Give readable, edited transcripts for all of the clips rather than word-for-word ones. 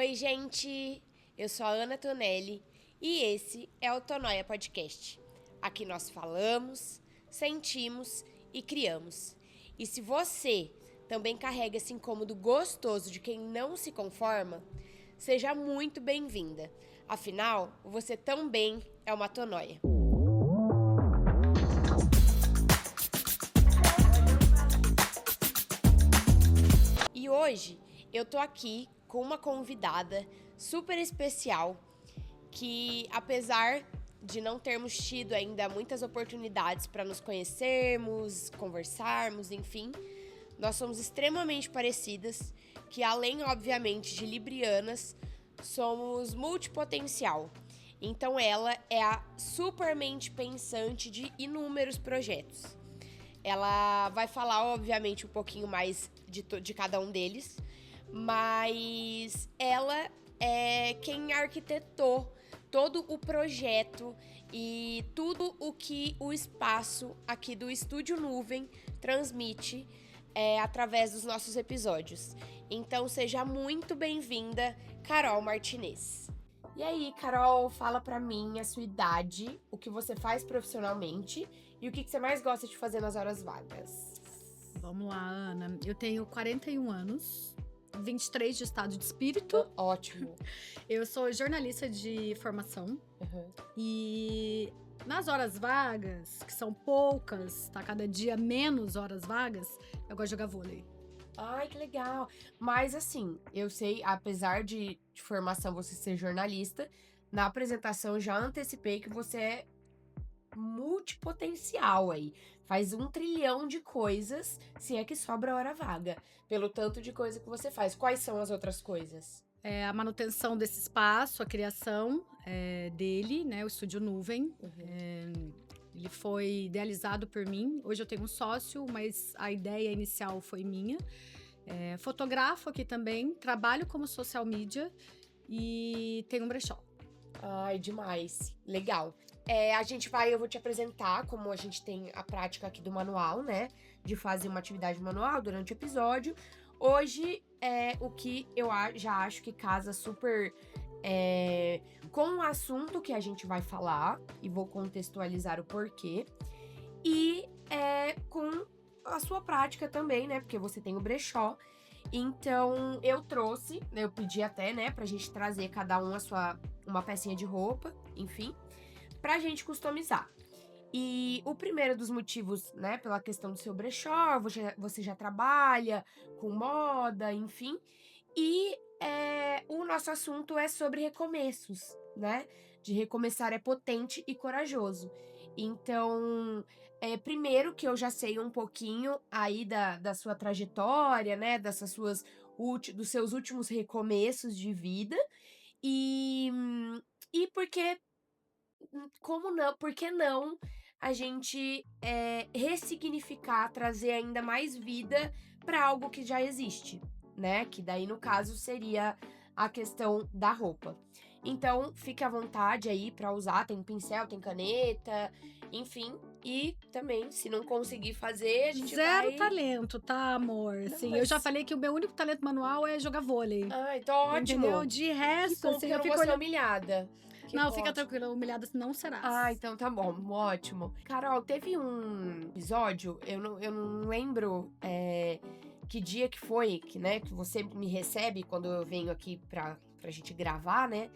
Oi, gente! Eu sou a Ana Tonelli e esse é o Tonóia Podcast. Aqui nós falamos, sentimos e criamos. E se você também carrega esse incômodo gostoso de quem não se conforma, seja muito bem-vinda. Afinal, você também é uma Tonóia. E hoje eu tô aqui com uma convidada super especial que, apesar de não termos tido ainda muitas oportunidades para nos conhecermos, conversarmos, enfim, nós somos extremamente parecidas, que além, obviamente, de librianas, somos multipotencial. Então ela é a supermente pensante de inúmeros projetos. Ela vai falar, obviamente, um pouquinho mais de cada um deles, mas ela é quem arquitetou todo o projeto e tudo o que o espaço aqui do Estúdio Nuvem transmite através dos nossos episódios. Então seja muito bem-vinda, Carol Martinez. E aí, Carol, fala pra mim a sua idade, o que você faz profissionalmente e o que você mais gosta de fazer nas horas vagas. Vamos lá, Ana. Eu tenho 41 anos, 23 de estado de espírito. Ótimo. Eu sou jornalista de formação. Uhum. E nas horas vagas, que são poucas, tá cada dia menos horas vagas, eu gosto de jogar vôlei. Ai, que legal. Mas assim, eu sei, apesar de formação você ser jornalista, na apresentação eu já antecipei que você é multipotencial aí. Faz 1 trilhão de coisas, se é que sobra hora vaga. Pelo tanto de coisa que você faz. Quais são as outras coisas? A manutenção desse espaço, a criação dele, né, o Estúdio Nuvem. Ele foi idealizado por mim. Hoje eu tenho um sócio, mas a ideia inicial foi minha. Fotografo aqui também, trabalho como social media e tenho um brechó. Ai, demais. Legal. Eu vou te apresentar como a gente tem a prática aqui do manual, né? De fazer uma atividade manual durante o episódio. Hoje é o que eu já acho que casa super com o assunto que a gente vai falar. E vou contextualizar o porquê. E com a sua prática também, né? Porque você tem o brechó. Então, eu pedi até, né, pra gente trazer cada um uma pecinha de roupa, enfim, pra gente customizar. E o primeiro dos motivos, né, pela questão do seu brechó, você já trabalha com moda, enfim, e o nosso assunto é sobre recomeços, né? De recomeçar é potente e corajoso. Então, primeiro que eu já sei um pouquinho aí da sua trajetória, né? Dos seus últimos recomeços de vida. E, e porque, como não, por que não a gente ressignificar, trazer ainda mais vida para algo que já existe, né? Que daí, no caso, seria a questão da roupa. Então, fique à vontade aí para usar, tem pincel, tem caneta, enfim. E também, se não conseguir fazer, a gente Zero vai... talento, tá, amor? Não, Assim, mas... eu já falei que o meu único talento manual é jogar vôlei. Ah, então ótimo. Entendeu? De resto, Que bom, assim, porque eu eu não fico vou ser olhando. humilhada. Não, fica tranquila, humilhada não serás. Ah, então tá bom, ótimo. Carol, teve um episódio, eu não lembro que dia que foi, que você me recebe quando eu venho aqui pra gente gravar, né?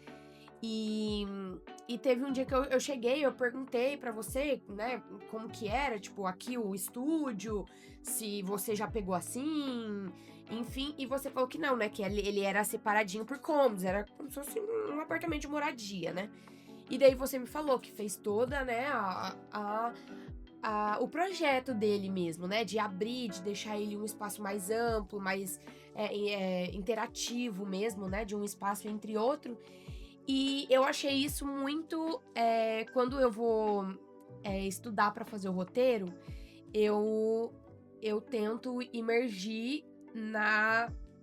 E teve um dia que eu cheguei, eu perguntei pra você, né, como que era, tipo, aqui o estúdio, se você já pegou assim, enfim, e você falou que não, né, que ele era separadinho por cômodos, era como se fosse um apartamento de moradia, né? E daí você me falou que fez toda, né, o projeto dele mesmo, né, de abrir, de deixar ele um espaço mais amplo, mais interativo mesmo, né, de um espaço entre outro. E eu achei isso muito. Quando eu vou estudar para fazer o roteiro, eu tento imergir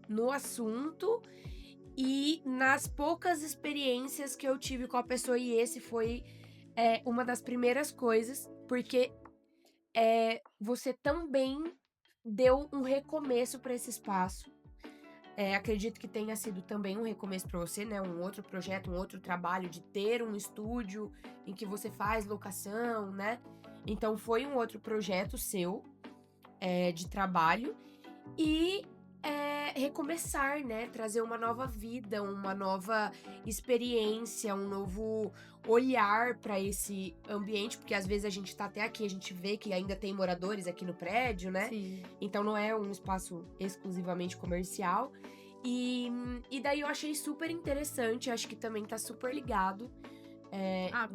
no assunto e nas poucas experiências que eu tive com a pessoa. E esse foi uma das primeiras coisas, porque você também deu um recomeço para esse espaço. Acredito que tenha sido também um recomeço para você, né? Um outro projeto, um outro trabalho de ter um estúdio em que você faz locação, né? Então foi um outro projeto seu de trabalho e recomeçar, né? Trazer uma nova vida, uma nova experiência, um novo olhar para esse ambiente, porque às vezes a gente tá até aqui, a gente vê que ainda tem moradores aqui no prédio, né? Sim. Então não é um espaço exclusivamente comercial. E daí eu achei super interessante, acho que também tá super ligado.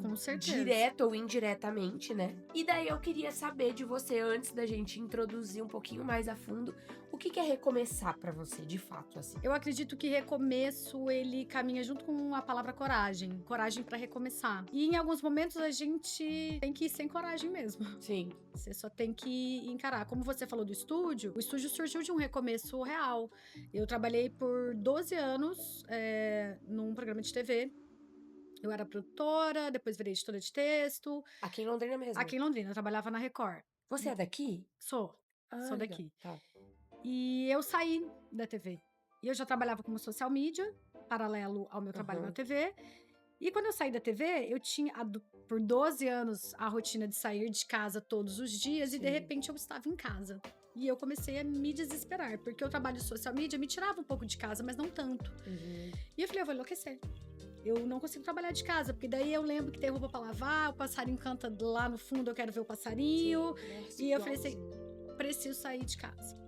Com certeza. Direto ou indiretamente, né? E daí eu queria saber de você, antes da gente introduzir um pouquinho mais a fundo, o que é recomeçar pra você, de fato, assim? Eu acredito que recomeço, ele caminha junto com a palavra coragem. Coragem pra recomeçar. E em alguns momentos a gente tem que ir sem coragem mesmo. Sim. Você só tem que encarar. Como você falou do estúdio, o estúdio surgiu de um recomeço real. Eu trabalhei por 12 anos num programa de TV. Eu era produtora, depois virei editora de texto. Aqui em Londrina mesmo? Aqui em Londrina, eu trabalhava na Record. Você é daqui? Sou Legal. daqui. Tá. E eu saí da TV. E eu já trabalhava como social media, paralelo ao meu trabalho na TV. E quando eu saí da TV, eu tinha, por 12 anos, a rotina de sair de casa todos os dias. Sim. E de repente eu estava em casa. E eu comecei a me desesperar, porque o trabalho de social media me tirava um pouco de casa, mas não tanto. E eu falei, eu vou enlouquecer. Eu não consigo trabalhar de casa, porque daí eu lembro que tem roupa pra lavar, o passarinho canta lá no fundo, eu quero ver o passarinho. Nossa, E eu falei assim, preciso sair de casa.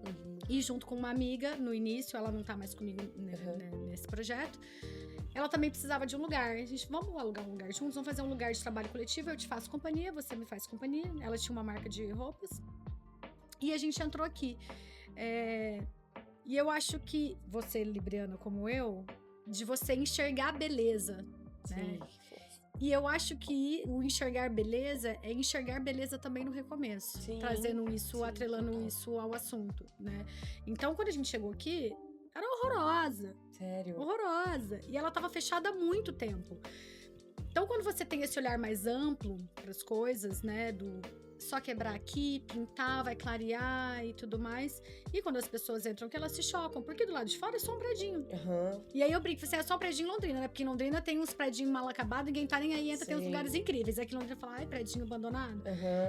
E junto com uma amiga, no início, ela não tá mais comigo nesse projeto, ela também precisava de um lugar. A gente, vamos alugar um lugar juntos, vamos fazer um lugar de trabalho coletivo, eu te faço companhia, você me faz companhia. Ela tinha uma marca de roupas. E a gente entrou aqui. E eu acho que você, libriana como eu, de você enxergar beleza, né? E eu acho que o enxergar beleza é enxergar beleza também no recomeço. Sim, trazendo isso, atrelando isso ao assunto, né? Então, quando a gente chegou aqui, era horrorosa. Sério? Horrorosa. E ela tava fechada há muito tempo. Então, quando você tem esse olhar mais amplo para as coisas, né? Só quebrar aqui, pintar, vai clarear e tudo mais. E quando as pessoas entram aqui, elas se chocam, porque do lado de fora é só um predinho. E aí eu brinco, você é só um predinho em Londrina, né? Porque em Londrina tem uns predinhos mal acabados, ninguém tá nem aí, entra, tem uns lugares incríveis. Aqui em Londrina fala, ai, predinho abandonado.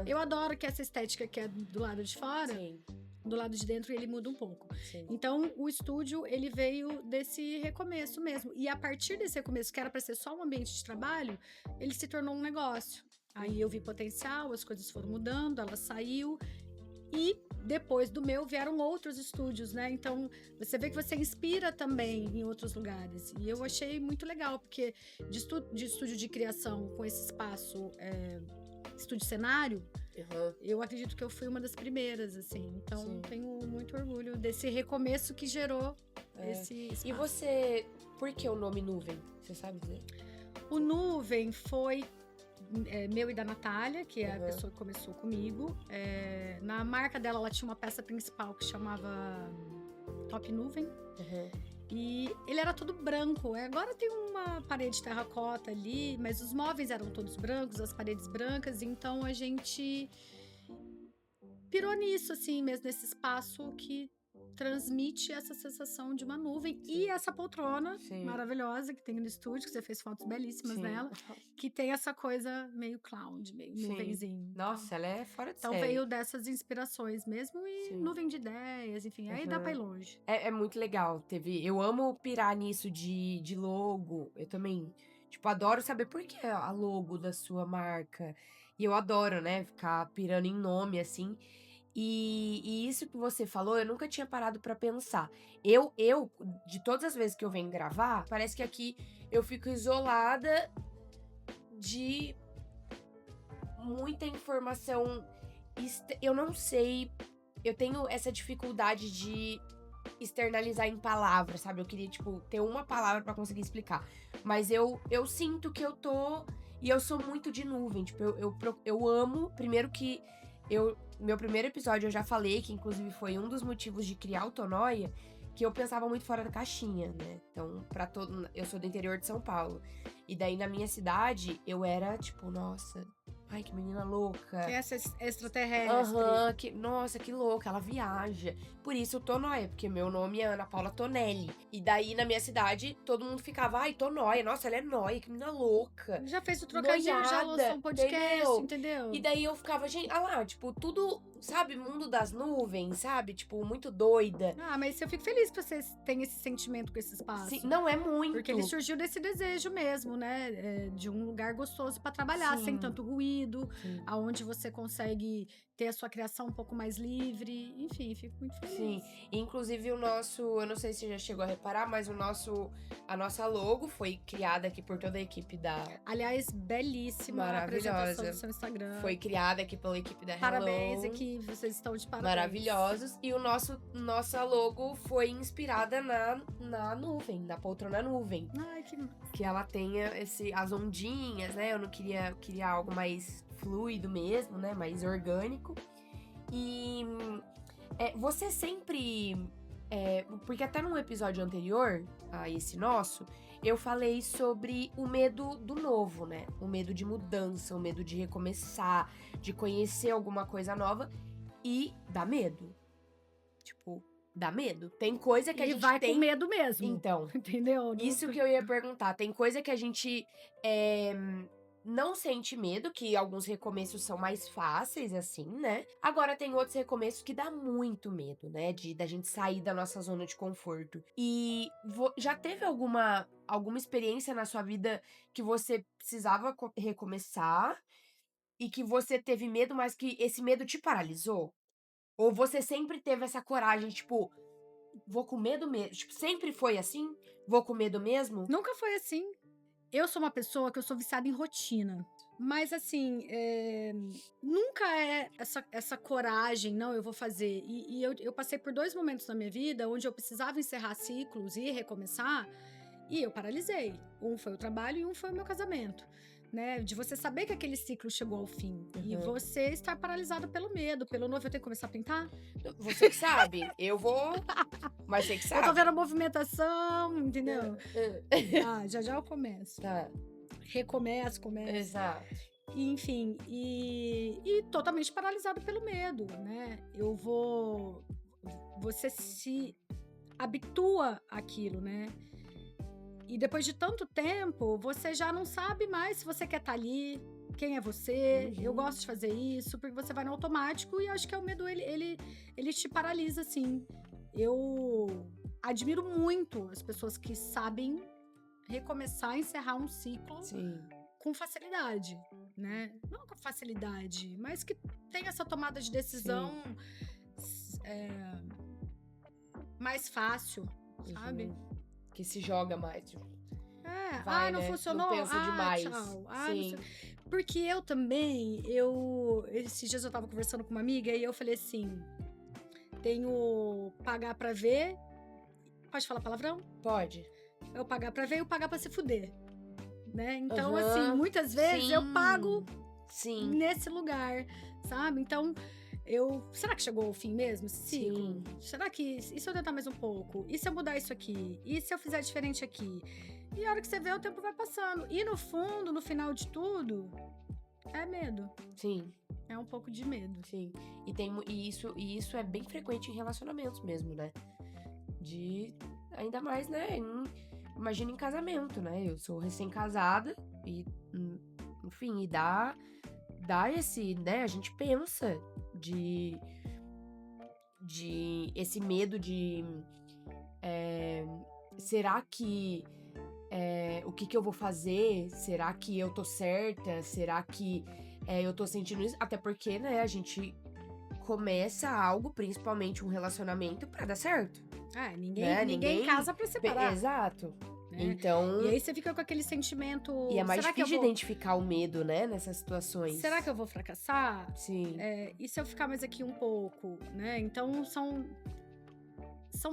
Eu adoro que essa estética que é do lado de fora, do lado de dentro, ele muda um pouco. Então, o estúdio, ele veio desse recomeço mesmo. E a partir desse recomeço, que era pra ser só um ambiente de trabalho, ele se tornou um negócio. Aí eu vi potencial, as coisas foram mudando, ela saiu. E depois do meu vieram outros estúdios, né? Então, você vê que você inspira também em outros lugares. E eu achei muito legal, porque de estúdio de criação com esse espaço, estúdio cenário, eu acredito que eu fui uma das primeiras, assim. Então, tenho muito orgulho desse recomeço que gerou esse espaço. E você, por que o nome Nuvem? Você sabe dizer? O Nuvem foi meu e da Natália, que é a pessoa que começou comigo. Na marca dela, ela tinha uma peça principal que chamava Top Nuvem. E ele era todo branco. Agora tem uma parede terracota ali, mas os móveis eram todos brancos, as paredes brancas. Então a gente pirou nisso, assim, mesmo nesse espaço que transmite essa sensação de uma nuvem. E essa poltrona maravilhosa que tem no estúdio, que você fez fotos belíssimas dela, que tem essa coisa meio cloud, meio nuvenzinho. Nossa, então, ela é fora de então série. veio dessas inspirações mesmo e nuvem de ideias, enfim, aí dá pra ir longe. É muito legal. Eu amo pirar nisso de logo. Eu também, adoro saber por que a logo da sua marca. E eu adoro, né, ficar pirando em nome, assim. E isso que você falou, eu nunca tinha parado pra pensar. Eu, de todas as vezes que eu venho gravar, parece que aqui eu fico isolada de muita informação. Eu não sei, eu tenho essa dificuldade de externalizar em palavras, sabe? Eu queria, ter uma palavra pra conseguir explicar. Mas eu sinto que eu tô... E eu sou muito de nuvem, eu amo, primeiro que meu primeiro episódio eu já falei, que inclusive foi um dos motivos de criar o Tonóia, que eu pensava muito fora da caixinha, né? Então, eu sou do interior de São Paulo. E daí, na minha cidade, eu era, nossa, Ai, que menina louca. Que é essa extraterrestre. Aham, nossa, que louca, ela viaja. Por isso eu tô nóia, porque meu nome é Ana Paula Tonelli. E daí, na minha cidade, todo mundo ficava, ai, tô nóia. Nossa, ela é nóia, que menina louca. Já fez o trocadilho, já Noiada, lançou um podcast, entendeu? E daí eu ficava, gente, ah lá, tipo, tudo, sabe, mundo das nuvens, sabe? Tipo, muito doida. Ah, mas eu fico feliz que vocês têm esse sentimento com esse espaço. Sim, não é muito. Porque ele surgiu desse desejo mesmo, né? De um lugar gostoso pra trabalhar, Sim. sem tanto ruído, Sim. aonde você consegue ter a sua criação um pouco mais livre. Enfim, fico muito feliz. Sim, inclusive o nosso, eu não sei se já chegou a reparar, mas a nossa logo foi criada aqui por toda a equipe da... Aliás, belíssima a apresentação do seu Instagram. Foi criada aqui pela equipe da Hello. Parabéns, equipe, vocês estão de parabéns. Maravilhosos. E nossa logo foi inspirada na nuvem, na poltrona nuvem. Ai, que massa. Que ela tenha as ondinhas, né? Eu não queria algo mais fluido mesmo, né? Mais orgânico. E você sempre... porque até num episódio anterior a esse nosso, eu falei sobre o medo do novo, né? O medo de mudança, o medo de recomeçar, de conhecer alguma coisa nova. E dá medo. Tipo, dá medo. Tem coisa que a gente vai tem... com medo mesmo. Então, entendeu? Isso que eu ia perguntar. Tem coisa que a gente não sente medo, que alguns recomeços são mais fáceis, assim, né? Agora tem outros recomeços que dá muito medo, né? Da gente sair da nossa zona de conforto. E já teve alguma experiência na sua vida que você precisava recomeçar e que você teve medo, mas que esse medo te paralisou? Ou você sempre teve essa coragem, tipo, vou com medo mesmo? Tipo, sempre foi assim? Vou com medo mesmo? Nunca foi assim. Eu sou uma pessoa que eu sou viciada em rotina. Mas, assim, nunca é essa coragem, não, eu vou fazer. E eu passei por 2 momentos na minha vida onde eu precisava encerrar ciclos e recomeçar, e eu paralisei. Um foi o trabalho e um foi o meu casamento. Né? De você saber que aquele ciclo chegou ao fim. E você estar paralisado pelo medo, pelo novo. Eu tenho que começar a pintar? Você que sabe. Eu vou... Mas você que sabe. Eu tô vendo a movimentação, entendeu? Já eu começo. Tá. Recomeço. Exato. Enfim, e totalmente paralisado pelo medo, né? Você se habitua àquilo, né? E depois de tanto tempo, você já não sabe mais se você quer estar ali, quem é você. Eu gosto de fazer isso, porque você vai no automático e acho que o medo, ele te paralisa, assim. Eu admiro muito as pessoas que sabem recomeçar, encerrar um ciclo com facilidade, né? Não com facilidade, mas que tem essa tomada de decisão mais fácil, sabe? Que se joga mais. Tipo, não né? funcionou? Não pensa demais. Tchau. Sim. Porque eu também, esses dias eu tava conversando com uma amiga e eu falei assim, tenho pagar pra ver, pode falar palavrão? Pode. Eu pagar pra ver e o pagar pra se fuder, né? Então, assim, muitas vezes eu pago nesse lugar, sabe? Então, será que chegou ao fim mesmo esse ciclo? Será que, e se eu tentar mais um pouco? E se eu mudar isso aqui? E se eu fizer diferente aqui? E a hora que você vê, o tempo vai passando. E no fundo, no final de tudo, é medo. Sim. É um pouco de medo. Sim. E isso é bem frequente em relacionamentos mesmo, né? Ainda mais, né? Imagina em casamento, né? Eu sou recém-casada e, enfim, e dá esse, né? A gente pensa de esse medo de será que o que eu vou fazer? Será que eu tô certa? Será que eu tô sentindo isso? Até porque, né, a gente começa algo, principalmente um relacionamento, pra dar certo. Ninguém casa pra separar. Exato. Né? Então... E aí você fica com aquele sentimento... E é mais difícil de identificar o medo, né, nessas situações. Será que eu vou fracassar? Sim. E se eu ficar mais aqui um pouco, né? Então, são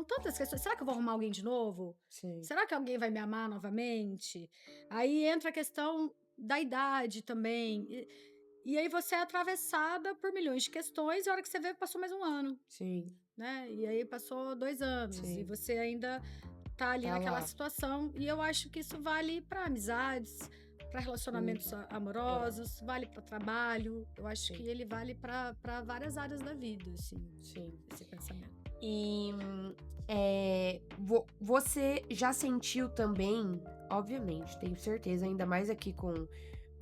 tantas questões. Será que eu vou arrumar alguém de novo? Sim. Será que alguém vai me amar novamente? Aí entra a questão da idade também. E aí você é atravessada por milhões de questões e a hora que você vê, passou mais um ano. Sim. Né? E aí passou 2 anos. Sim. E você ainda tá ali naquela situação. E eu acho que isso vale para amizades, para relacionamentos amorosos, vale para trabalho. Eu acho que ele vale para várias áreas da vida, assim. Sim. Esse pensamento. E você já sentiu também, obviamente, tenho certeza, ainda mais aqui com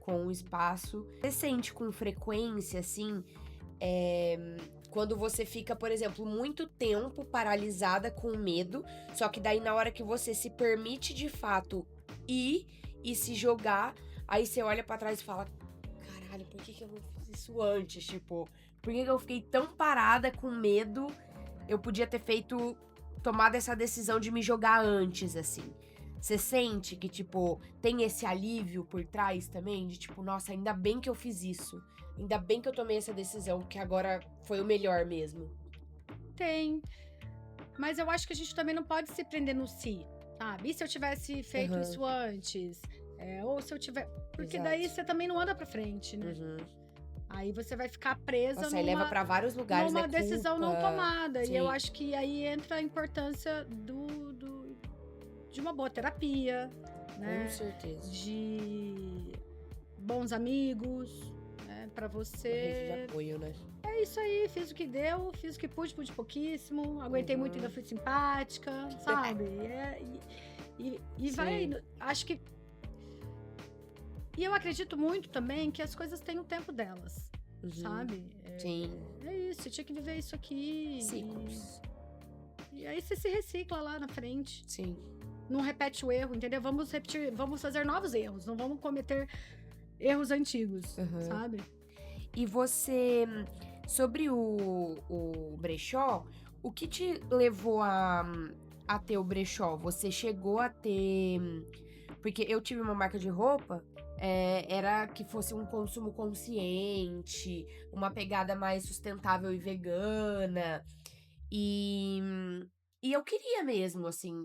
o espaço, você sente com frequência, assim, quando você fica, por exemplo, muito tempo paralisada com medo, só que daí na hora que você se permite de fato ir e se jogar, aí você olha pra trás e fala, caralho, por que eu não fiz isso antes? Tipo, por que eu fiquei tão parada com medo? Eu podia ter tomado essa decisão de me jogar antes, assim. Você sente que, tipo, tem esse alívio por trás também? De tipo, nossa, ainda bem que eu fiz isso. Ainda bem que eu tomei essa decisão, porque agora foi o melhor mesmo. Tem. Mas eu acho que a gente também não pode se prender no si, sabe? E se eu tivesse feito isso antes? Ou se eu tiver... Porque daí você também não anda pra frente, né? Aí você vai ficar presa Nossa, aí leva pra vários lugares, numa né? decisão não tomada. Sim. E eu acho que aí entra a importância de uma boa terapia, né? Com certeza. De bons amigos, né? Pra você... Uma rede de apoio, né? É isso aí, fiz o que deu, fiz o que pude pouquíssimo, aguentei muito e ainda fui simpática, sabe? E vai indo. Acho que... E eu acredito muito também que as coisas têm o tempo delas, sabe? Sim. É isso, tinha que viver isso aqui. Ciclos. E aí você se recicla lá na frente. Sim. Não repete o erro, entendeu? Vamos repetir, vamos fazer novos erros, não vamos cometer erros antigos, sabe? E você, sobre o brechó, o que te levou a ter o brechó? Você chegou a ter... Porque eu tive uma marca de roupa, era que fosse um consumo consciente, uma pegada mais sustentável e vegana. E eu queria mesmo, assim,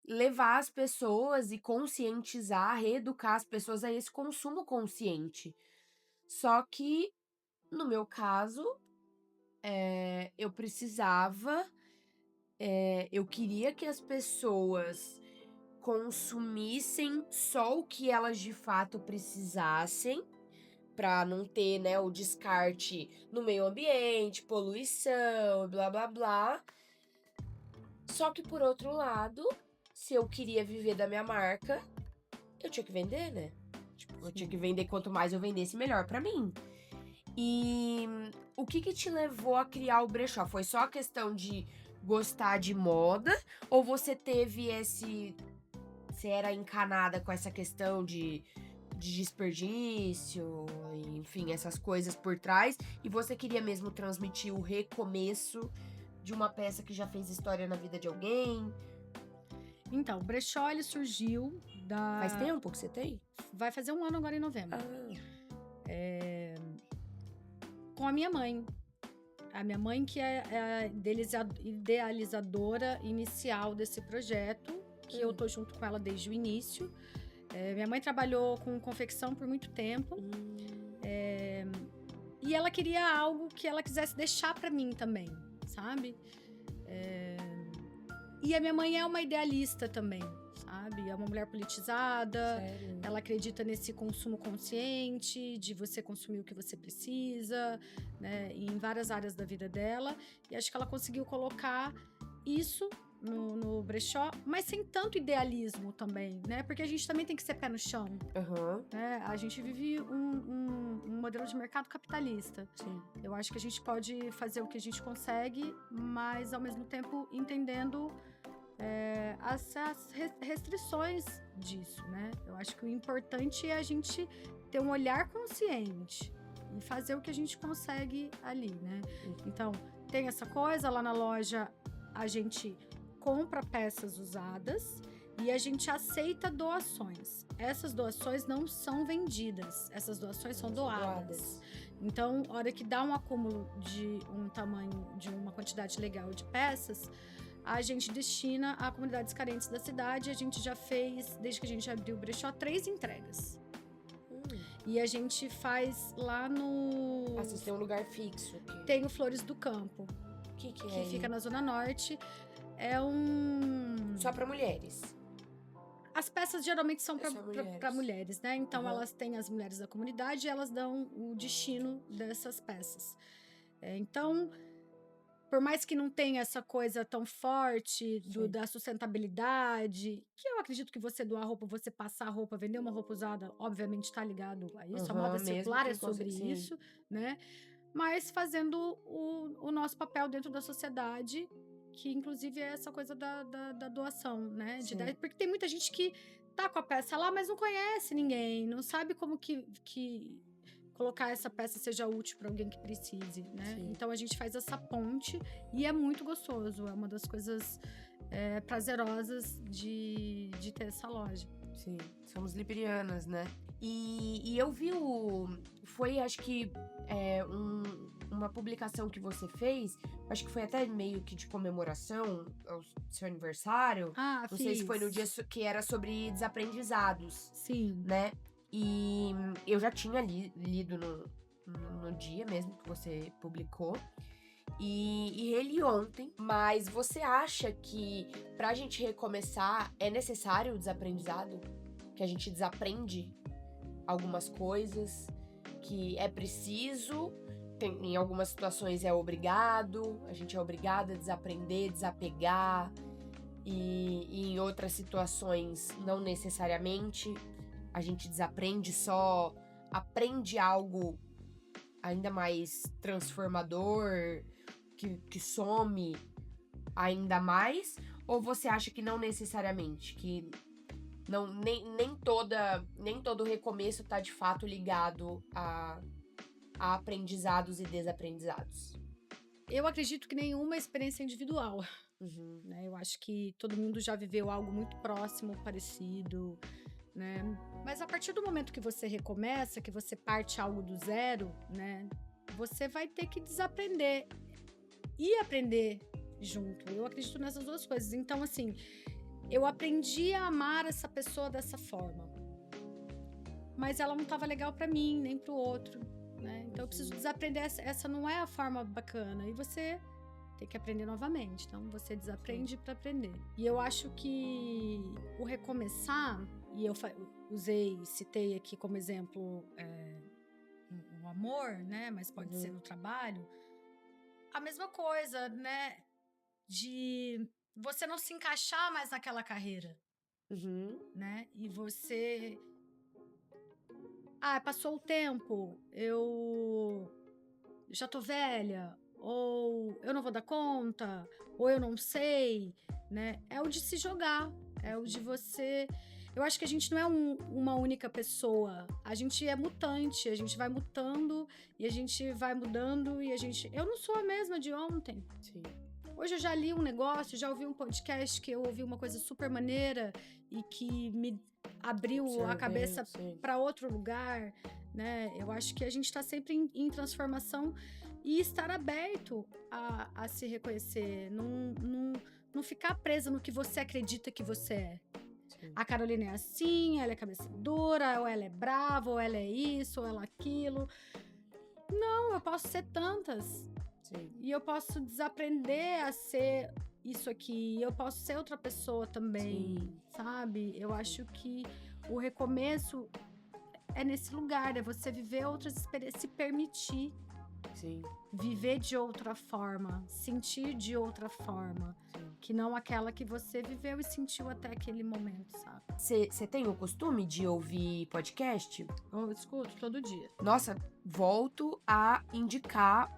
levar as pessoas e conscientizar, reeducar as pessoas a esse consumo consciente. Só que, no meu caso, eu precisava, eu queria que as pessoas consumissem só o que elas de fato precisassem, pra não ter, né, o descarte no meio ambiente, poluição, blá blá blá. Só que, por outro lado, se eu queria viver da minha marca, eu tinha que vender, né? Tipo, eu tinha que vender, quanto mais eu vendesse, melhor pra mim. E o que te levou a criar o brechó? Foi só a questão de gostar de moda? Ou você teve você era encanada com essa questão de desperdício, enfim, essas coisas por trás, e você queria mesmo transmitir o recomeço de uma peça que já fez história na vida de alguém? Então, o brechó, ele surgiu da... Faz tempo que você tem? Vai fazer 1 ano agora em novembro. Com a minha mãe. A minha mãe que é a idealizadora inicial desse projeto, que eu tô junto com ela desde o início. Minha mãe trabalhou com confecção por muito tempo. E ela queria algo que ela quisesse deixar pra mim também, sabe? E a minha mãe é uma idealista também, sabe? É uma mulher politizada. Sério? Ela acredita nesse consumo consciente, de você consumir o que você precisa, né? Em várias áreas da vida dela. E acho que ela conseguiu colocar isso no brechó, mas sem tanto idealismo também, né? Porque a gente também tem que ser pé no chão. Né? A gente vive um modelo de mercado capitalista. Sim. Eu acho que a gente pode fazer o que a gente consegue, mas ao mesmo tempo entendendo as restrições disso, né? Eu acho que o importante é a gente ter um olhar consciente e fazer o que a gente consegue ali, né? Então, tem essa coisa, lá na loja a gente compra peças usadas e a gente aceita doações. Essas doações não são vendidas, essas doações são doadas. Então, a hora que dá um acúmulo de um tamanho, de uma quantidade legal de peças, a gente destina a comunidades carentes da cidade. A gente já fez, desde que a gente abriu o brechó, 3 entregas. E a gente faz lá no... Vocês têm um lugar fixo aqui. Tem o Flores do Campo. Que fica na Zona Norte. É um... Só pra mulheres? As peças geralmente são São mulheres. para mulheres, né? Então, Uhum. elas têm as mulheres da comunidade e elas dão o destino dessas peças. Então, por mais que não tenha essa coisa tão forte Sim. da sustentabilidade, que eu acredito que você doar roupa, você passar roupa, vender uma roupa usada, obviamente está ligado a isso. A moda Uhum, mesmo circular que é sobre sim. isso, né? Mas fazendo o nosso papel dentro da sociedade, que inclusive é essa coisa da doação, né? Sim. Porque tem muita gente que tá com a peça lá, mas não conhece ninguém, não sabe como que colocar essa peça seja útil para alguém que precise, né? Sim. Então a gente faz essa ponte e é muito gostoso, é uma das coisas prazerosas de ter essa loja. Sim, somos librianas, né? E eu vi foi, acho que, uma publicação que você fez, acho que foi até meio que de comemoração ao seu aniversário. Ah, Não sei se foi no dia fiz. que era sobre desaprendizados, Sim. né? E eu já tinha lido no dia mesmo que você publicou. E reli ontem, mas você acha que pra gente recomeçar é necessário o desaprendizado? Que a gente desaprende algumas coisas, que é preciso, em algumas situações é obrigado, a gente é obrigado a desaprender, desapegar, e em outras situações não necessariamente, a gente desaprende, só aprende algo ainda mais transformador, que some ainda mais? Ou você acha que não necessariamente? Que nem todo recomeço tá de fato ligado a aprendizados e desaprendizados? Eu acredito que nenhuma experiência é individual, Uhum. né? Eu acho que todo mundo já viveu algo muito próximo, parecido, né? Mas a partir do momento que você recomeça, que você parte algo do zero, né? Você vai ter que desaprender e aprender junto. Eu acredito nessas duas coisas. Então, assim, eu aprendi a amar essa pessoa dessa forma, mas ela não estava legal para mim, nem para o outro, né? Então, eu preciso desaprender. Essa não é a forma bacana. E você tem que aprender novamente. Então, você desaprende para aprender. E eu acho que o recomeçar, e eu citei aqui como exemplo o amor, né? Mas pode ser no trabalho. A mesma coisa, né? De você não se encaixar mais naquela carreira, né? E você... passou o tempo, eu já tô velha, ou eu não vou dar conta, ou eu não sei, né? É o de se jogar, é o de você... Eu acho que a gente não é uma única pessoa, a gente é mutante, a gente vai mutando e a gente vai mudando e a gente... Eu não sou a mesma de ontem. Sim. Hoje eu já li um negócio, já ouvi um podcast que eu ouvi uma coisa super maneira e que me abriu a cabeça para outro lugar, né? Eu acho que a gente está sempre em transformação e estar aberto a se reconhecer, não ficar presa no que você acredita que você é. Sim. A Carolina é assim, ela é cabeça dura, ou ela é brava, ou ela é isso, ou ela é aquilo. Não, eu posso ser tantas. Sim. E eu posso desaprender a ser isso aqui. Eu posso ser outra pessoa também, sim, sabe? Eu acho que o recomeço é nesse lugar, é você viver outras experiências, se permitir. Sim. Viver de outra forma, sentir de outra forma, sim, que não aquela que você viveu e sentiu até aquele momento, sabe? Você tem o costume de ouvir podcast? Eu escuto todo dia. Nossa, volto a indicar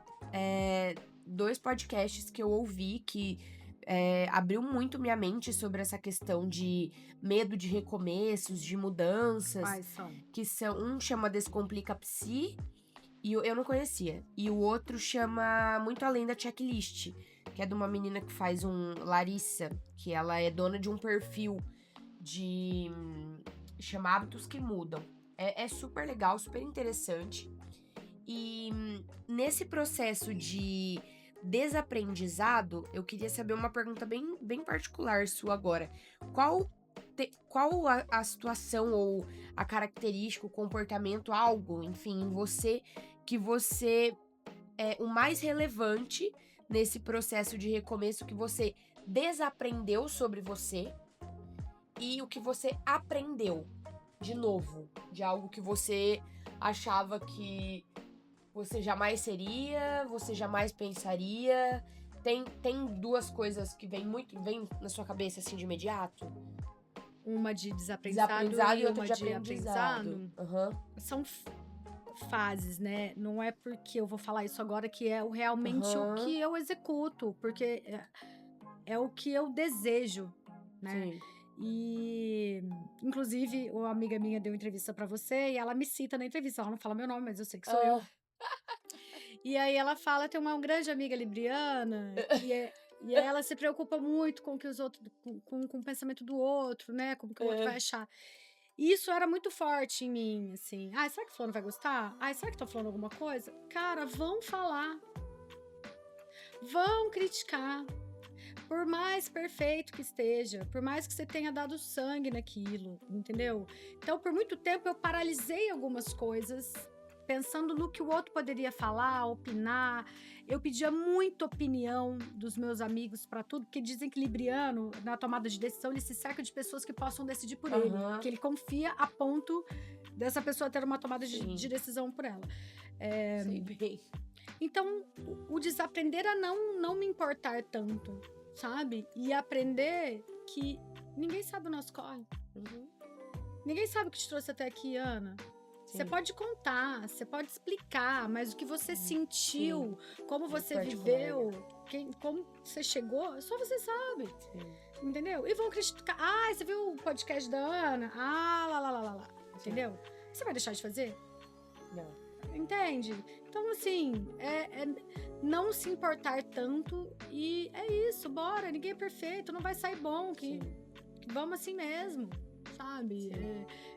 2 podcasts que eu ouvi que abriu muito minha mente sobre essa questão de medo de recomeços, de mudanças. Quais são? Que são, um chama Descomplica Psi, e eu não conhecia. E o outro chama Muito Além da Checklist, que é de uma menina que faz Larissa, que ela é dona de um perfil chama Hábitos que Mudam. É super legal, super interessante. E nesse processo de desaprendizado, eu queria saber uma pergunta bem, bem particular sua agora. Qual a situação ou a característica, o comportamento, algo, enfim, em você, que você é o mais relevante nesse processo de recomeço, que você desaprendeu sobre você e o que você aprendeu de novo, de algo que você achava que você jamais seria, você jamais pensaria. Tem duas coisas que vem na sua cabeça assim de imediato? Uma de desaprendizado E e outra uma de de aprendizado. aprendizado. São fases, né? Não é porque eu vou falar isso agora que é realmente o que eu executo, porque é o que eu desejo, né? Sim. E, inclusive, uma amiga minha deu entrevista pra você e ela me cita na entrevista. Ela não fala meu nome, mas eu sei que sou eu. E aí ela fala, tem uma grande amiga libriana e ela se preocupa muito com o que os outros, com o pensamento do outro, né? Com o que o outro vai achar. E isso era muito forte em mim, assim. Ah, será que o fulano vai gostar? Ah, será que estão falando alguma coisa? Cara, vão falar. Vão criticar. Por mais perfeito que esteja, por mais que você tenha dado sangue naquilo, entendeu? Então, por muito tempo, eu paralisei algumas coisas, pensando no que o outro poderia falar, opinar. Eu pedia muita opinião dos meus amigos para tudo, porque dizem que libriano, na tomada de decisão, ele se cerca de pessoas que possam decidir por ele, que ele confia a ponto dessa pessoa ter uma tomada de decisão por ela. Sei bem. Então, o desaprender a não me importar tanto, sabe? E aprender que ninguém sabe o nosso corre. Ninguém sabe o que te trouxe até aqui, Ana. Você pode contar, você pode explicar, mas o que você sentiu, como você viveu, como você chegou, só você sabe. Entendeu? E vão criticar. Ah, você viu o podcast da Ana? Ah, lá. Entendeu? Você vai deixar de fazer? Não. Entende? Então, assim, não se importar tanto e é isso, bora, ninguém é perfeito, não vai sair bom, que vamos assim mesmo, sabe?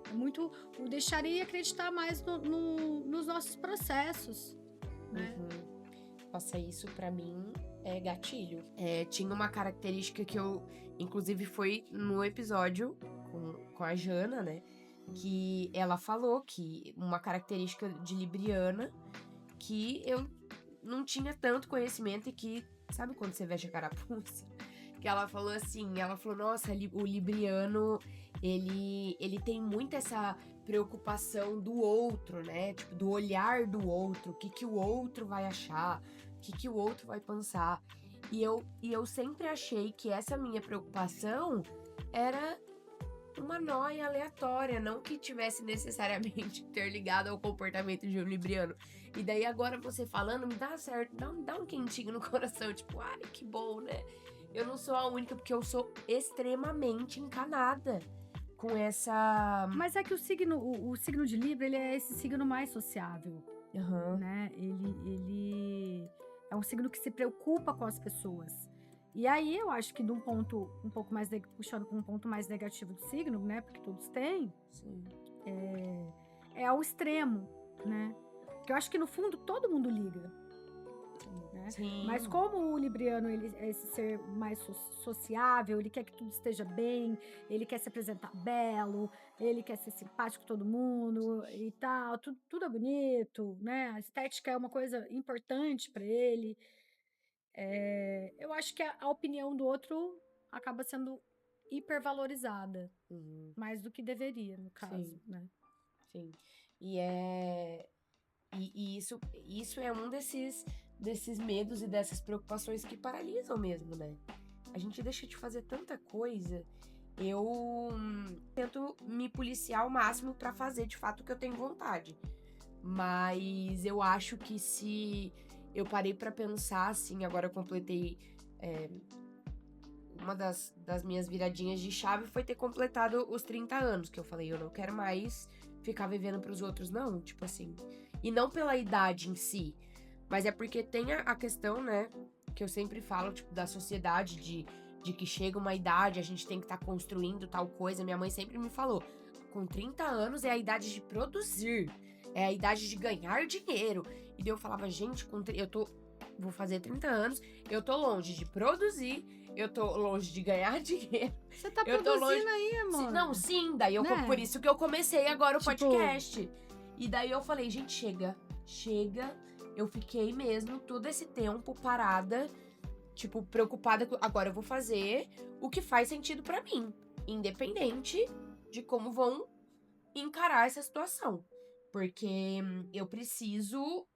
É muito, eu deixaria acreditar mais nos nossos processos, né? Nossa, isso pra mim é gatilho. Tinha uma característica que eu, inclusive foi no episódio com a Jana, né? Que ela falou que uma característica de libriana que eu não tinha tanto conhecimento e que, sabe quando você veste a carapuça? Que ela falou assim, nossa, o libriano, ele tem muito essa preocupação do outro, né? Tipo, do olhar do outro, o que o outro vai achar, o que o outro vai pensar. E eu sempre achei que essa minha preocupação era uma nóia aleatória, não que tivesse necessariamente interligado ao comportamento de um libriano. E daí agora você falando, me dá certo, dá um quentinho no coração, tipo, ai, que bom, né? Eu não sou a única, porque eu sou extremamente encanada com essa... Mas é que o signo de Libra, ele é esse signo mais sociável, né? Ele é um signo que se preocupa com as pessoas. E aí, eu acho que de um ponto um pouco mais... puxando para um ponto mais negativo do signo, né? Porque todos têm. É ao extremo, né? Porque eu acho que, no fundo, todo mundo liga. Né? Mas como o libriano, ele é esse ser mais sociável, ele quer que tudo esteja bem, ele quer se apresentar belo, ele quer ser simpático com todo mundo e tal, tudo é bonito, né? A estética é uma coisa importante para ele. Eu acho que a opinião do outro acaba sendo hipervalorizada, mais do que deveria, no caso, né? Sim. E isso é um desses medos e dessas preocupações que paralisam mesmo, né? A gente deixa de fazer tanta coisa. Eu tento me policiar ao máximo pra fazer de fato o que eu tenho vontade. Mas eu acho que se eu parei pra pensar, assim, agora eu completei... uma das minhas viradinhas de chave foi ter completado os 30 anos, que eu falei, eu não quero mais ficar vivendo pros outros, não, tipo assim. E não pela idade em si, mas é porque tem a questão, né, que eu sempre falo, tipo, da sociedade, de que chega uma idade, a gente tem que estar construindo tal coisa. Minha mãe sempre me falou, com 30 anos é a idade de produzir, é a idade de ganhar dinheiro. E daí eu falava, gente, vou fazer 30 anos, eu tô longe de produzir, eu tô longe de ganhar dinheiro. Você tá produzindo aí, amor? Não, sim, daí por isso que eu comecei agora o podcast. E daí eu falei, gente, chega. Eu fiquei mesmo todo esse tempo parada, tipo, preocupada. Agora eu vou fazer o que faz sentido pra mim. independente de como vão encarar essa situação. Porque eu preciso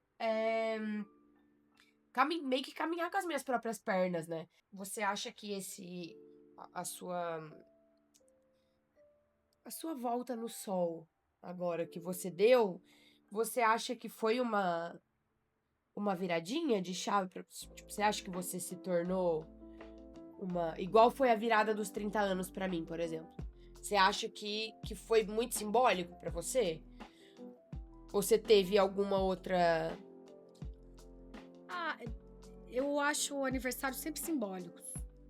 meio que caminhar com as minhas próprias pernas, né? Você acha que a sua volta no sol agora que você deu, você acha que foi uma viradinha de chave? Tipo, você acha que você se tornou igual foi a virada dos 30 anos pra mim, por exemplo? Você acha que foi muito simbólico pra você? Ou você teve alguma outra... Eu acho o aniversário sempre simbólico.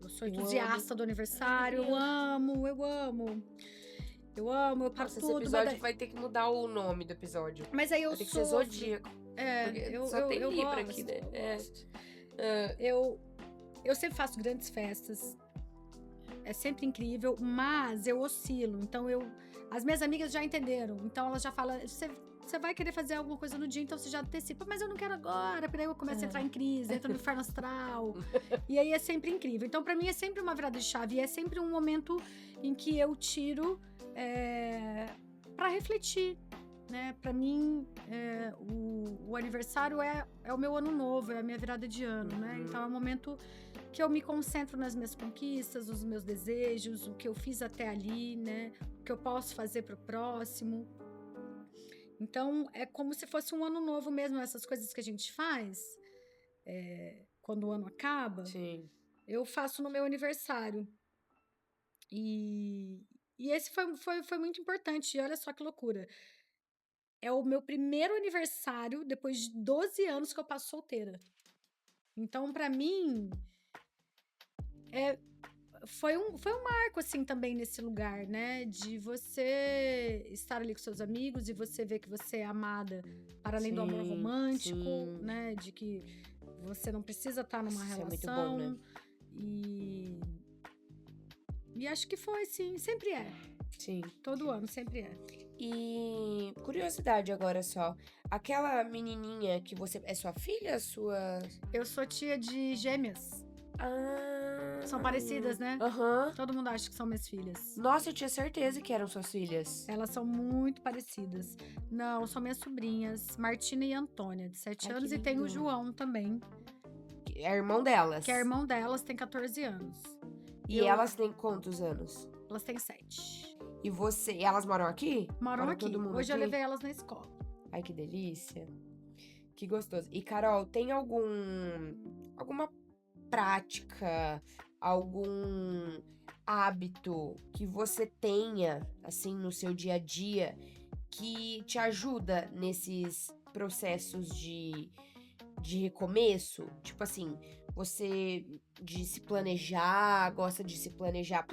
Eu sou Eu entusiasta do aniversário, eu amo. Eu paro Nossa, tudo. esse episódio vai ter que mudar o nome do episódio. Mas aí eu Vai ter que ser Zodíaco. Só tem Libra aqui, né? Eu sempre faço grandes festas. É sempre incrível, mas eu oscilo. Então, as minhas amigas já entenderam. Então, elas já falam, você vai querer fazer alguma coisa no dia, então você já antecipa. Mas eu não quero agora, porque aí eu começo a entrar em crise, entro no inferno astral. E aí é sempre incrível. Então, pra mim, é sempre uma virada de chave. E é sempre um momento em que eu tiro pra refletir. Né? Pra mim, o aniversário é o meu ano novo, é a minha virada de ano, né? Então é um momento que eu me concentro nas minhas conquistas, nos meus desejos, o que eu fiz até ali, né? O que eu posso fazer pro próximo. Então é como se fosse um ano novo mesmo, essas coisas que a gente faz quando o ano acaba. Sim. Eu faço no meu aniversário. E esse foi muito importante. E olha só que loucura. É o meu primeiro aniversário depois de 12 anos que eu passo solteira. Então, pra mim, foi um marco, assim, também nesse lugar, né? De você estar ali com seus amigos e você ver que você é amada para além do amor romântico, né? De que você não precisa estar numa relação. É muito bom, né? E acho que foi, sim. Sempre é. Sim. Todo ano, sempre é. E curiosidade agora só. Aquela menininha que você... É sua filha? Eu sou tia de gêmeas. São parecidas, né? Aham. Todo mundo acha que são minhas filhas. Nossa, eu tinha certeza que eram suas filhas. Elas são muito parecidas. Não, são minhas sobrinhas, Martina e Antônia, de 7 anos. E tem o João também. Que é irmão delas. Que é irmão delas, tem 14 anos. E elas têm quantos anos? Elas têm 7. E elas moram aqui? Moram aqui. Todo mundo Hoje aqui? eu levei elas na escola. Ai, que delícia. Que gostoso. E, Carol, tem alguma prática, algum hábito que você tenha, assim, no seu dia a dia, que te ajuda nesses processos de recomeço? Tipo assim, você de se planejar, gosta de se planejar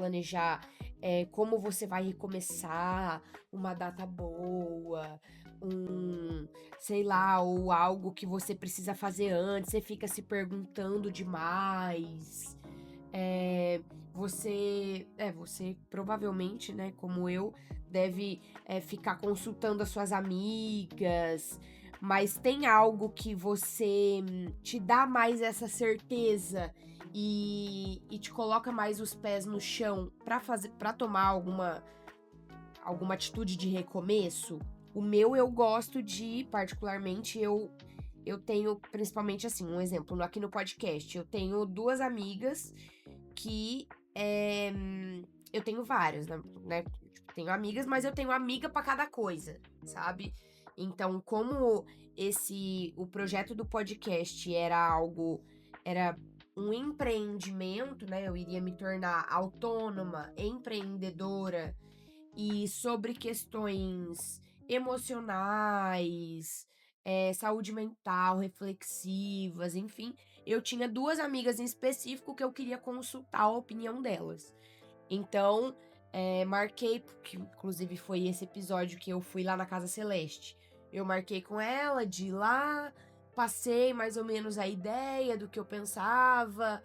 como você vai recomeçar, uma data boa, sei lá, ou algo que você precisa fazer antes, você fica se perguntando demais. Você provavelmente, né, como eu, deve ficar consultando as suas amigas, mas tem algo que você te dá mais essa certeza e te coloca mais os pés no chão pra tomar alguma atitude de recomeço? O meu, eu gosto de, particularmente, eu tenho, principalmente assim, um exemplo, aqui no podcast, eu tenho 2 amigas que eu tenho várias, né? Tenho amigas, mas eu tenho amiga pra cada coisa, sabe? Então, como o projeto do podcast era um empreendimento, né? Eu iria me tornar autônoma, empreendedora e sobre questões emocionais, saúde mental, reflexivas, enfim. Eu tinha 2 amigas em específico que eu queria consultar a opinião delas. Então, marquei, porque inclusive foi esse episódio que eu fui lá na Casa Celeste. Eu marquei com ela de ir lá, passei mais ou menos a ideia do que eu pensava,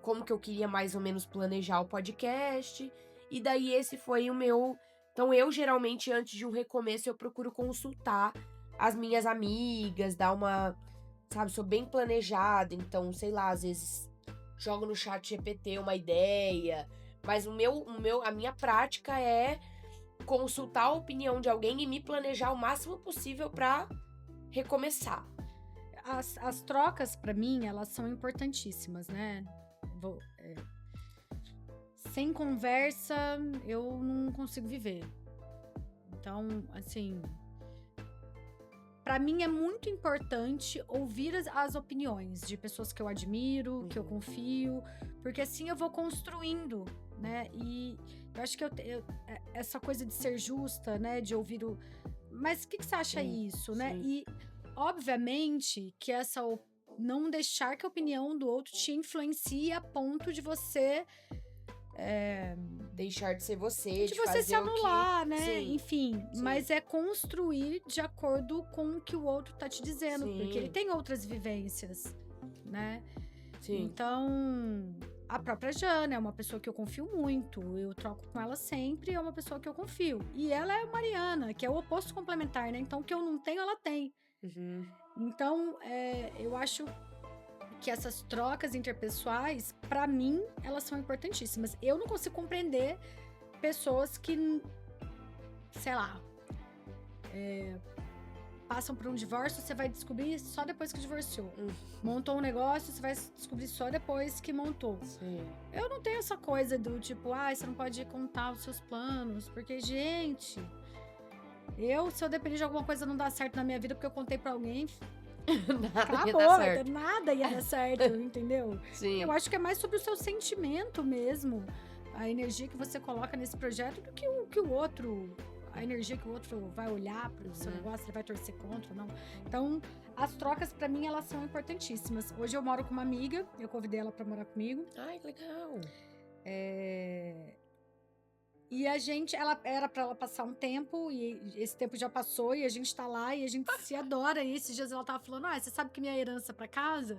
como que eu queria mais ou menos planejar o podcast. E daí esse foi o meu... Então eu geralmente, antes de um recomeço, eu procuro consultar as minhas amigas, dar uma... Sabe, sou bem planejada, então, sei lá, às vezes jogo no chat GPT uma ideia, Mas a minha prática é consultar a opinião de alguém e me planejar o máximo possível pra recomeçar. As trocas, pra mim, elas são importantíssimas, né? Sem conversa, eu não consigo viver. Então, assim, pra mim é muito importante ouvir as opiniões de pessoas que eu admiro, que eu confio, porque assim eu vou construindo, né? E eu acho que essa coisa de ser justa, né? De ouvir o... Mas o que você acha isso, né? Sim. E, obviamente, que não deixar que a opinião do outro te influencie a ponto de você... Deixar de ser você, de você fazer se anular, o que... né? Sim. Enfim, Sim. mas é construir de acordo com o que o outro tá te dizendo, Sim. porque ele tem outras vivências, né? Sim. Então, a própria Jana é uma pessoa que eu confio muito, eu troco com ela sempre, é uma pessoa que eu confio. E ela é a Mariana, que é o oposto complementar, né? Então, o que eu não tenho, ela tem. Então, eu acho que essas trocas interpessoais, pra mim, elas são importantíssimas. Eu não consigo compreender pessoas que, sei lá, passam por um divórcio, você vai descobrir só depois que divorciou. Montou um negócio, você vai descobrir só depois que montou. Sim. Eu não tenho essa coisa do tipo, você não pode contar os seus planos, porque, gente, se eu depender de alguma coisa não dá certo na minha vida porque eu contei pra alguém, acabou, nada ia dar certo, entendeu? Sim. Eu acho que é mais sobre o seu sentimento mesmo, a energia que você coloca nesse projeto do que o outro, a energia que o outro vai olhar pro seu negócio, ele vai torcer contra ou não. Então, as trocas pra mim, elas são importantíssimas. Hoje eu moro com uma amiga, eu convidei ela pra morar comigo. Ai, que legal. E era pra ela passar um tempo, e esse tempo já passou, e a gente tá lá, e a gente se adora. E esses dias ela tava falando, você sabe que minha herança pra casa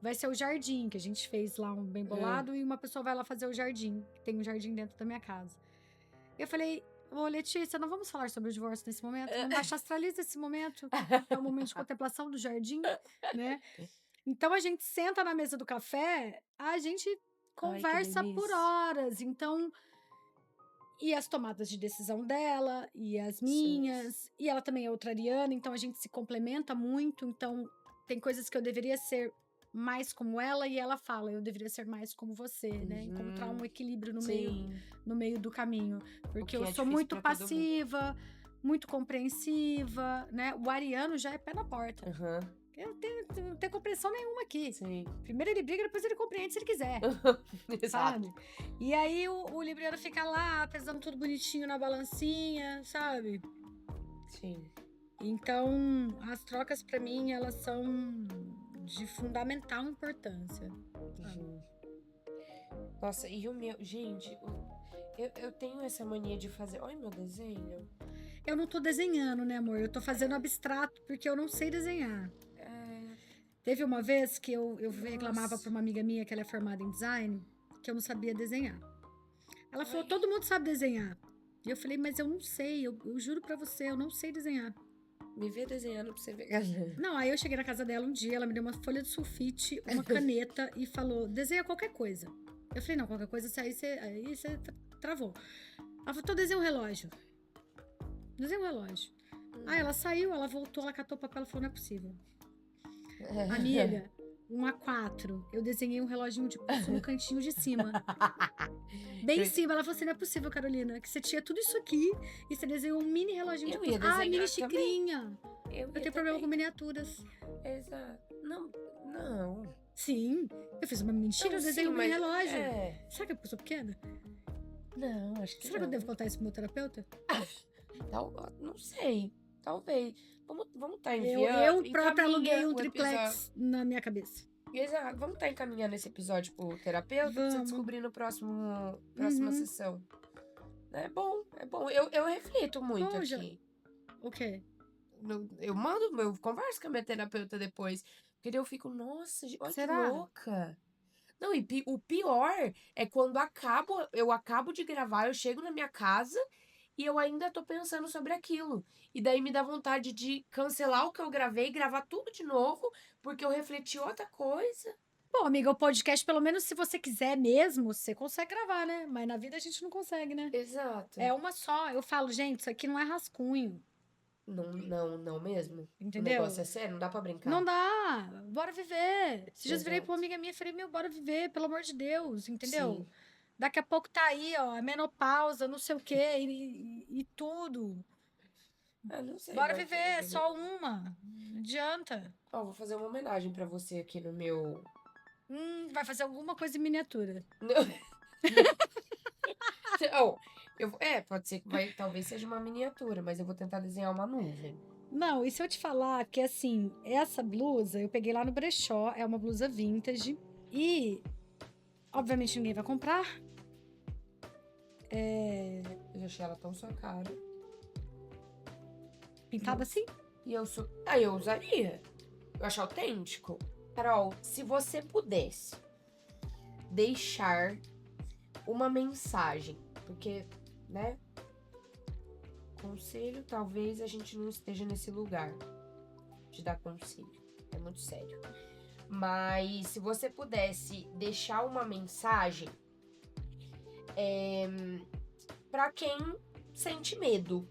vai ser o jardim, que a gente fez lá um bem bolado, e uma pessoa vai lá fazer o jardim, que tem um jardim dentro da minha casa. Eu falei, Letícia, não vamos falar sobre o divórcio nesse momento? Não baixa astraliza esse momento, é um momento de contemplação do jardim, né? Então, a gente senta na mesa do café, a gente conversa por horas, então... E as tomadas de decisão dela, e as minhas, e ela também é outra ariana, então a gente se complementa muito, então tem coisas que eu deveria ser mais como ela, e ela fala, eu deveria ser mais como você, né? Encontrar um equilíbrio no meio do caminho, porque eu sou muito passiva, muito compreensiva, né? O ariano já é pé na porta. Eu não tenho compreensão nenhuma aqui. Sim. Primeiro ele briga, depois ele compreende se ele quiser. Sabe? E aí o libriano fica lá, pesando tudo bonitinho na balancinha, sabe? Sim. Então, as trocas pra mim, elas são de fundamental importância. Nossa, e o meu... Gente, eu tenho essa mania de fazer... Olha meu desenho. Eu não tô desenhando, né, amor? Eu tô fazendo abstrato, porque eu não sei desenhar. Teve uma vez que eu reclamava pra uma amiga minha, que ela é formada em design, que eu não sabia desenhar. Ela falou, todo mundo sabe desenhar. E eu falei, mas eu não sei, eu juro pra você, eu não sei desenhar. Me vê desenhando pra você ver. Não, aí eu cheguei na casa dela um dia, ela me deu uma folha de sulfite, uma caneta e falou, desenha qualquer coisa. Eu falei, não, qualquer coisa, aí você travou. Ela falou, então desenha um relógio. Desenha um relógio. Aí ela saiu, ela voltou, ela catou o papel e falou, não é possível. Amiga, um A4. Eu desenhei um reloginho de pulso no cantinho de cima. Bem em cima. Ela falou assim, não é possível, Carolina, que você tinha tudo isso aqui e você desenhou um mini reloginho de pulso. Mini xicrinha. Eu tenho problema com miniaturas. Exato. Não. Sim. Eu fiz uma mentira, eu desenhei um mini relógio. Será que é pessoa pequena? Não, acho que Será que eu devo contar isso pro meu terapeuta? Não sei. Talvez. Vamos estar enviando. Eu própria aluguei um triplex na minha cabeça. Exato. Vamos estar encaminhando esse episódio pro terapeuta pra você descobrir no próxima sessão. É bom. Eu reflito muito aqui. O quê? Eu converso com a minha terapeuta depois. Porque eu fico, nossa, olha que louca. Não, e o pior é quando eu acabo de gravar, eu chego na minha casa e eu ainda tô pensando sobre aquilo. E daí me dá vontade de cancelar o que eu gravei, gravar tudo de novo, porque eu refleti outra coisa. Pô, amiga, o podcast, pelo menos se você quiser mesmo, você consegue gravar, né? Mas na vida a gente não consegue, né? Exato. É uma só. Eu falo, gente, isso aqui não é rascunho, Não mesmo. O negócio entendeu? é sério, não dá pra brincar. Não dá. Bora viver. Se dias virei pra uma Exato. amiga minha e falei, meu, bora viver, pelo amor de Deus, entendeu? Sim. Daqui a pouco tá aí, ó, a menopausa, não sei o quê, e tudo. Ah, não sei, Bora mas viver, é só uma. Não adianta. ó, vou fazer uma homenagem pra você aqui no meu. Vai fazer alguma coisa em miniatura. Oh, pode ser que talvez seja uma miniatura, mas eu vou tentar desenhar uma nuvem. Não, e se eu te falar que, assim, essa blusa eu peguei lá no brechó, é uma blusa vintage, e, obviamente, ninguém vai comprar. Eu achei ela tão sua cara. Pintada assim? E eu sou. Ah, eu usaria. Eu acho autêntico. Carol, se você pudesse deixar uma mensagem, porque, né? Conselho, talvez a gente não esteja nesse lugar de dar conselho. É muito sério. Mas se você pudesse deixar uma mensagem para quem sente medo.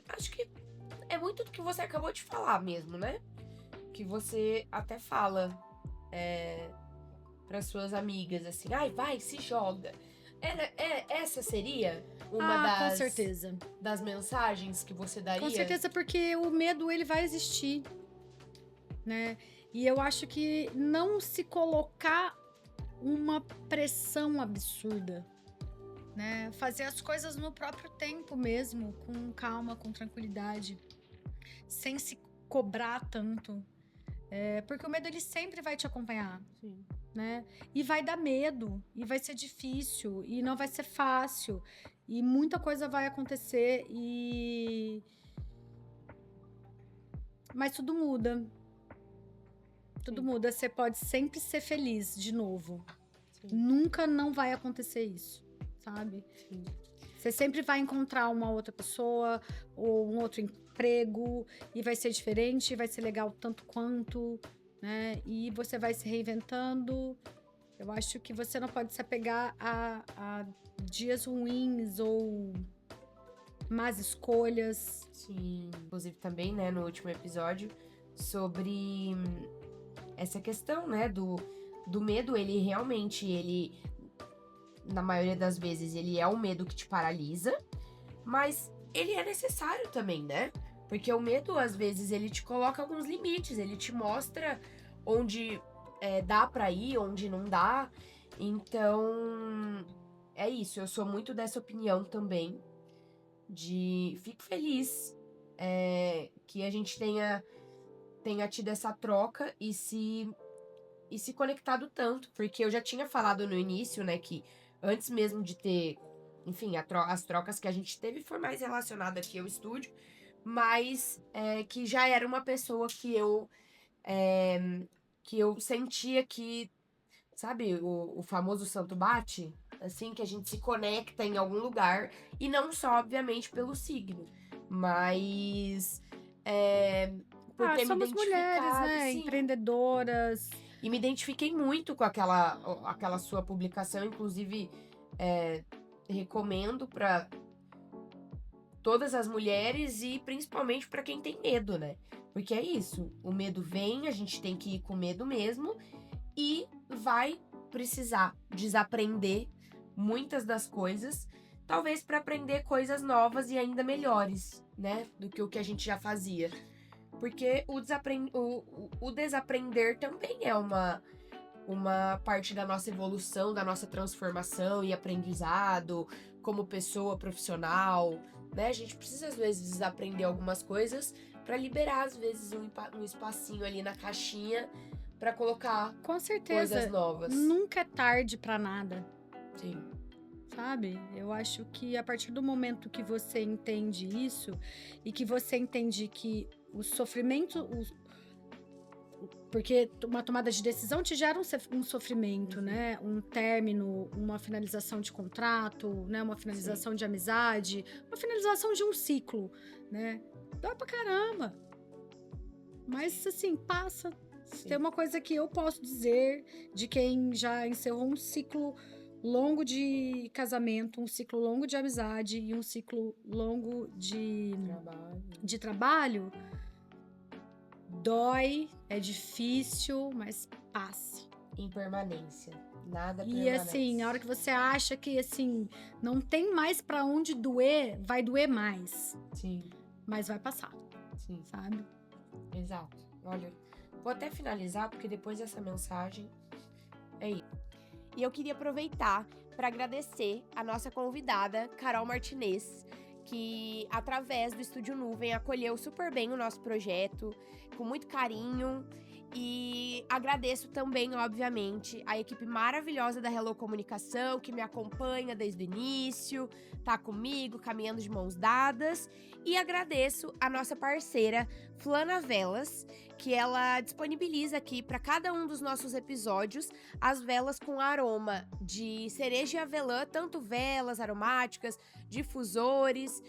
Acho que é muito do que você acabou de falar mesmo, né? Que você até fala para suas amigas assim, ai, vai, se joga. Essa seria uma Com certeza. das mensagens que você daria? Com certeza, porque o medo, ele vai existir, né? E eu acho que não se colocar uma pressão absurda, né? Fazer as coisas no próprio tempo mesmo, com calma, com tranquilidade, sem se cobrar tanto. Porque o medo, ele sempre vai te acompanhar. Sim. Né? E vai dar medo, e vai ser difícil, e não vai ser fácil, e muita coisa vai acontecer, mas tudo muda. Tudo muda. Você pode sempre ser feliz de novo. Sim. Nunca não vai acontecer isso, sabe? Sim. Você sempre vai encontrar uma outra pessoa ou um outro emprego e vai ser diferente, vai ser legal tanto quanto, né? E você vai se reinventando. Eu acho que você não pode se apegar a dias ruins ou más escolhas. Sim. Inclusive também, né, no último episódio, sobre essa questão, né, do medo, ele realmente, na maioria das vezes, ele é um medo que te paralisa, mas ele é necessário também, né? Porque o medo, às vezes, ele te coloca alguns limites, ele te mostra onde dá pra ir, onde não dá. Então, é isso, eu sou muito dessa opinião também, fico feliz que a gente tenha tido essa troca e se conectado tanto, porque eu já tinha falado no início, né, que antes mesmo de ter, enfim, as trocas que a gente teve foi mais relacionada aqui ao estúdio, mas que já era uma pessoa que eu sentia que, sabe, o famoso santo bate, assim, que a gente se conecta em algum lugar, e não só, obviamente, pelo signo, mas por ter me Somos mulheres, identificado, né? sim. Empreendedoras. E me identifiquei muito com aquela sua publicação, inclusive recomendo para todas as mulheres e principalmente para quem tem medo, né? Porque é isso, o medo vem, a gente tem que ir com medo mesmo e vai precisar desaprender muitas das coisas, talvez para aprender coisas novas e ainda melhores, né? Do que o que a gente já fazia. Porque o desaprender também é uma parte da nossa evolução, da nossa transformação e aprendizado como pessoa profissional, né? A gente precisa, às vezes, desaprender algumas coisas para liberar, às vezes, um espacinho ali na caixinha para colocar Com certeza, coisas novas. Nunca é tarde para nada. Sim. Sabe? Eu acho que a partir do momento que você entende isso e que você entende que o sofrimento, porque uma tomada de decisão te gera um sofrimento, né? Um término, uma finalização de contrato, né? Uma finalização de amizade, uma finalização de um ciclo, né? Dói pra caramba. Mas, assim, passa, Tem uma coisa que eu posso dizer de quem já encerrou um ciclo longo de casamento, um ciclo longo de amizade e um ciclo longo de trabalho. Dói, é difícil, mas passe. Impermanência. Nada E permanece. assim, a hora que você acha que assim, não tem mais pra onde doer, vai doer mais. Sim. Mas vai passar. Sim. Sabe? Exato. Olha, vou até finalizar, porque depois dessa mensagem é isso. E eu queria aproveitar para agradecer a nossa convidada, Carol Martinez, que através do Estúdio Nuvem acolheu super bem o nosso projeto, com muito carinho. E agradeço também, obviamente, a equipe maravilhosa da Hello Comunicação, que me acompanha desde o início, tá comigo, caminhando de mãos dadas. E agradeço a nossa parceira, Flana Velas, que ela disponibiliza aqui para cada um dos nossos episódios as velas com aroma de cereja e avelã, tanto velas aromáticas, difusores,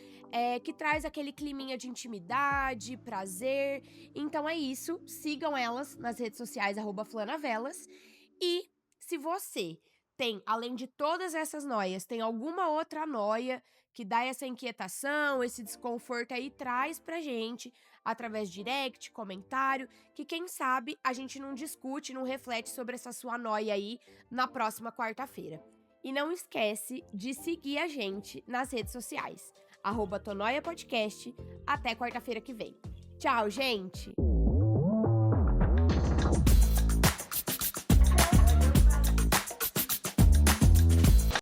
que traz aquele climinha de intimidade, prazer. Então é isso, sigam elas nas redes sociais, @flanavelas. E se você tem, além de todas essas noias, tem alguma outra noia que dá essa inquietação, esse desconforto aí, traz pra gente através de direct, comentário, que quem sabe a gente não discute, não reflete sobre essa sua noia aí na próxima quarta-feira. E não esquece de seguir a gente nas redes sociais, @Tonoia Podcast. Até quarta-feira que vem. Tchau, gente!